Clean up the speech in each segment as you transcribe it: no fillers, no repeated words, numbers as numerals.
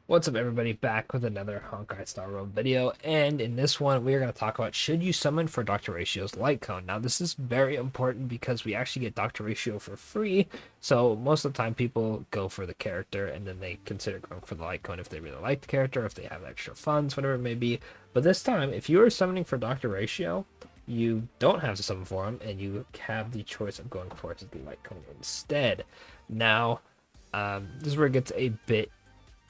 What's up, everybody? Back with another Honkai Star Rail video, and in this one we are going to talk about should you summon for Dr. Ratio's Light Cone. Now this is very important because we actually get Dr. Ratio for free, so most of the time people go for the character and then they consider going for the Light Cone if they really like the character, if they have extra funds, whatever it may be. But this time, if you are summoning for Dr. Ratio, you don't have to summon for him, and you have the choice of going for the Light Cone instead. Now, this is where it gets a bit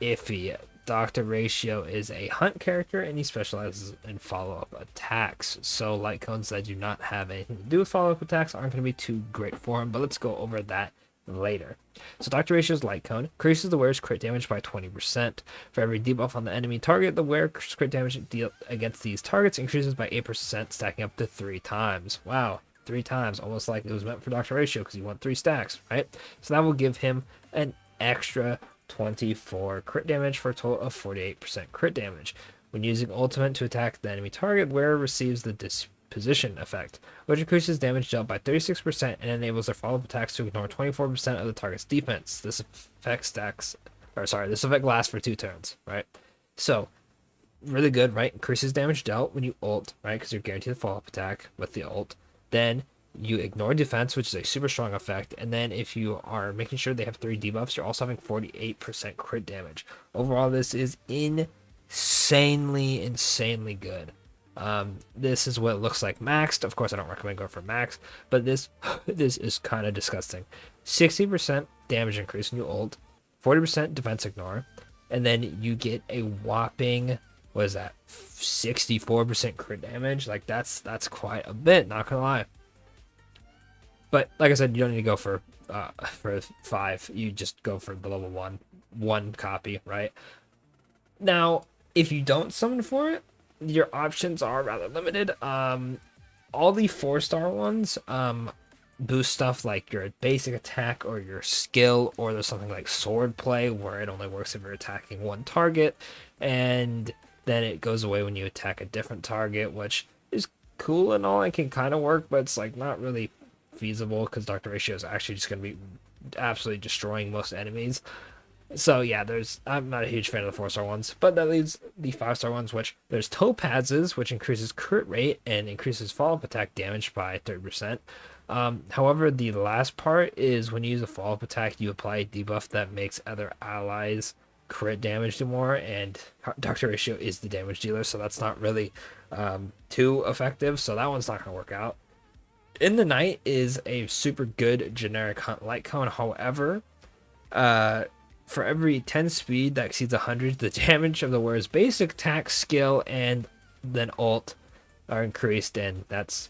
iffy. Dr. Ratio is a hunt character and he specializes in follow-up attacks. So light cones that do not have anything to do with follow-up attacks aren't going to be too great for him, but let's go over that later. So Dr. Ratio's light cone increases the wearer's crit damage by 20%. For every debuff on the enemy target, the wearer's crit damage deal against these targets increases by 8%, stacking up to 3 times. Wow. 3 times, almost like it was meant for Dr. Ratio because you want 3 stacks, right? So that will give him an extra 24 crit damage for a total of 48% crit damage. When using ultimate to attack the enemy target, wearer receives the disposition effect, which increases damage dealt by 36% and enables their follow-up attacks to ignore 24% of the target's defense. This effect lasts for 2 turns, right? So really good, right? Increases damage dealt when you ult, right? Because you're guaranteed a follow-up attack with the ult. Then you ignore defense, which is a super strong effect, and then if you are making sure they have 3 debuffs, you're also having 48% crit damage. Overall, this is insanely good. This is what it looks like maxed. Of course, I don't recommend going for max, but this is kind of disgusting. 60% damage increase when you ult, 40% defense ignore, and then you get a whopping, what is that, 64% crit damage. Like that's quite a bit, not gonna lie. But like I said, you don't need to go for 5. You just go for the level 1 copy, right? Now, if you don't summon for it, your options are rather limited. All the 4-star ones boost stuff like your basic attack or your skill, or there's something like sword play where it only works if you're attacking one target, and then it goes away when you attack a different target, which is cool and all. It can kind of work, but it's like not really feasible because Dr. Ratio is actually just going to be absolutely destroying most enemies. So yeah, I'm not a huge fan of the 4-star ones, but that leaves the 5-star ones, which there's Toepads, which increases crit rate and increases follow-up attack damage by 30%. However, the last part is when you use a follow-up attack, you apply a debuff that makes other allies crit damage do more, and Dr. Ratio is the damage dealer, so that's not really too effective, so that one's not going to work out. In the Night is a super good generic hunt light cone. However, for every 10 speed that exceeds 100, the damage of the wearer's basic attack, skill, and then ult are increased, and that's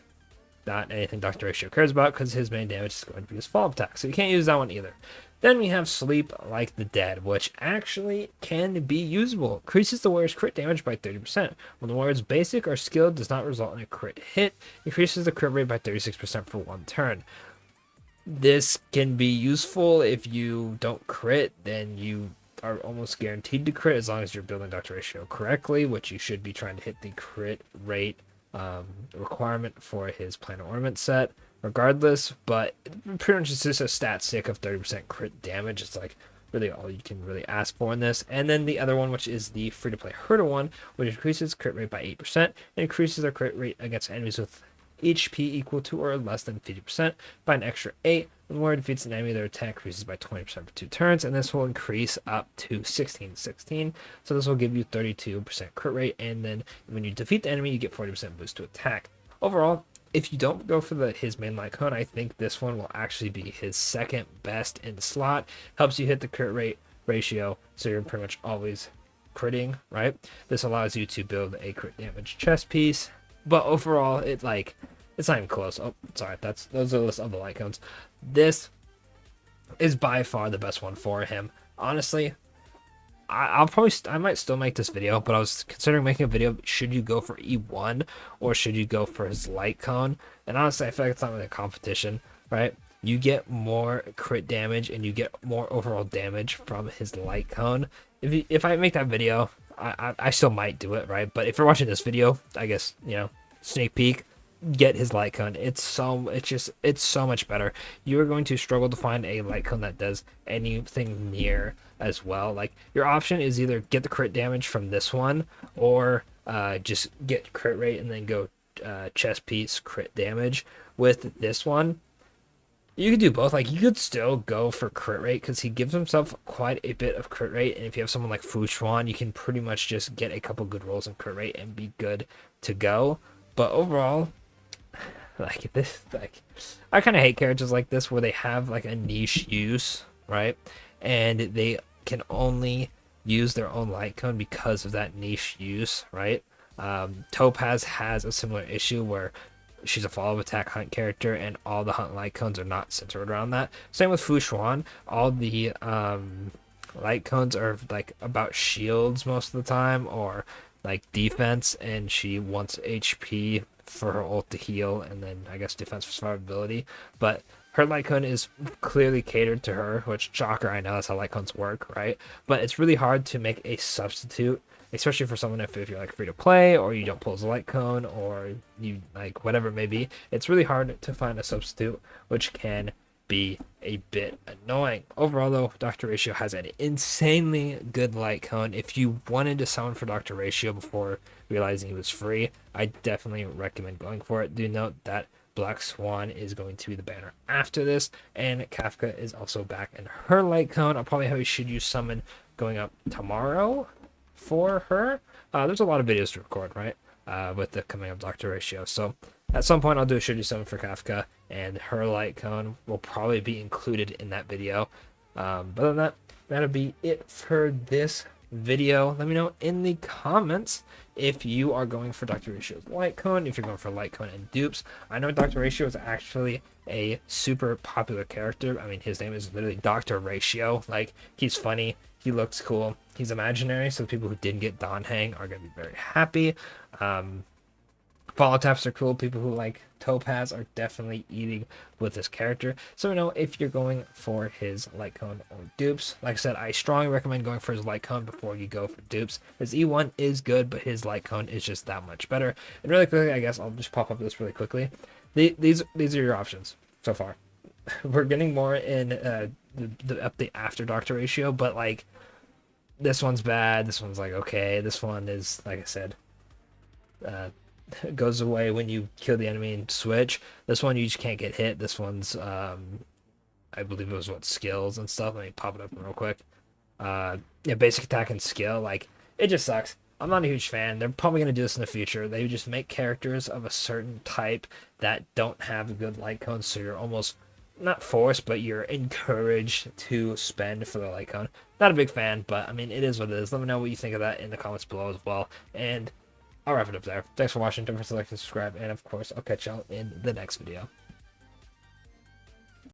not anything Dr. Ratio cares about because his main damage is going to be his follow-up attack, so you can't use that one either. Then we have Sleep Like the Dead, which actually can be usable. Increases the wearer's crit damage by 30%. When the wearer's basic or skill does not result in a crit hit, increases the crit rate by 36% for 1 turn. This can be useful if you don't crit, then you are almost guaranteed to crit as long as you're building Dr. Ratio correctly, which you should be trying to hit the crit rate requirement for his Planet Ornament set regardless, but pretty much it's just a stat stick of 30% crit damage. It's like really all you can really ask for in this. And then the other one, which is the free-to-play Herle one, which increases crit rate by 8% and increases their crit rate against enemies with HP equal to or less than 50% by an extra 8. When warrior defeats an enemy, their attack increases by 20% for 2 turns, and this will increase up to 16/16. So this will give you 32% crit rate, and then when you defeat the enemy, you get 40% boost to attack. Overall, if you don't go for his main light cone, I think this one will actually be his second best in the slot. Helps you hit the crit rate ratio, so you're pretty much always critting, right? This allows you to build a crit damage chest piece, but overall, it's not even close. Oh, sorry, those are the list of the light cones. This is by far the best one for him. Honestly, I might still make this video, but I was considering making a video. Should you go for E1 or should you go for his light cone? And honestly, I feel like it's not really a competition, right? You get more crit damage and you get more overall damage from his light cone. If I make that video, I still might do it, right? But if you're watching this video, I guess, sneak peek, get his light cone. It's so much better. You're going to struggle to find a light cone that does anything near as well. Like, your option is either get the crit damage from this one, or just get crit rate and then go chest piece crit damage. With this one, you could do both. Like, you could still go for crit rate because he gives himself quite a bit of crit rate. And if you have someone like Fu Xuan, you can pretty much just get a couple good rolls in crit rate and be good to go. But overall, like this, like, I kind of hate characters like this where they have like a niche use, right? And they can only use their own light cone because of that niche use, right? Topaz has a similar issue where she's a follow attack hunt character, and all the hunt light cones are not centered around that. Same with Fu Xuan. All the light cones are like about shields most of the time, or like defense, and she wants HP for her ult to heal, and then I guess defense for survivability. But her light cone is clearly catered to her, which, shocker, I know that's how light cones work, right? But it's really hard to make a substitute, especially for someone if you're like free to play, or you don't pull as a light cone, or you like whatever it may be. It's really hard to find a substitute, which can be a bit annoying. Overall, though, Dr. Ratio has an insanely good light cone. If you wanted to summon for Dr. Ratio before realizing he was free, I definitely recommend going for it. Do note that Black Swan is going to be the banner after this, and Kafka is also back in her light cone. I'll probably have a should you summon going up tomorrow for her. There's a lot of videos to record, right? With the coming of Dr. Ratio. So at some point I'll do a should you summon for Kafka, and her light cone will probably be included in that video. But other than that, that'll be it for this video. Let me know in the comments if you are going for Dr. Ratio's light cone, if you're going for light cone and dupes. I know Dr. Ratio is actually a super popular character. I mean, his name is literally Dr. Ratio. Like, he's funny, he looks cool, he's imaginary, so the people who didn't get Don Hang are going to be very happy. Follow taps are cool. People who like Toepads are definitely eating with this character. So we know if you're going for his light cone or dupes. Like I said, I strongly recommend going for his light cone before you go for dupes. His E1 is good, but his light cone is just that much better. And really quickly, I guess I'll just pop up this really quickly. These are your options so far. We're getting more in the update after Dr. Ratio, but like, this one's bad. This one's like okay. This one is, like I said, goes away when you kill the enemy and switch. This one you just can't get hit. This one's I believe it was what, skills and stuff. Let me pop it up real quick. Yeah, basic attack and skill. Like, it just sucks. I'm not a huge fan. They're probably going to do this in the future. They just make characters of a certain type that don't have a good light cone, so you're almost not forced, but you're encouraged to spend for the light cone. Not a big fan, but I mean, it is what it is. Let me know what you think of that in the comments below as well. And I'll wrap it up there. Thanks for watching. Don't forget to like and subscribe. And of course, I'll catch y'all in the next video.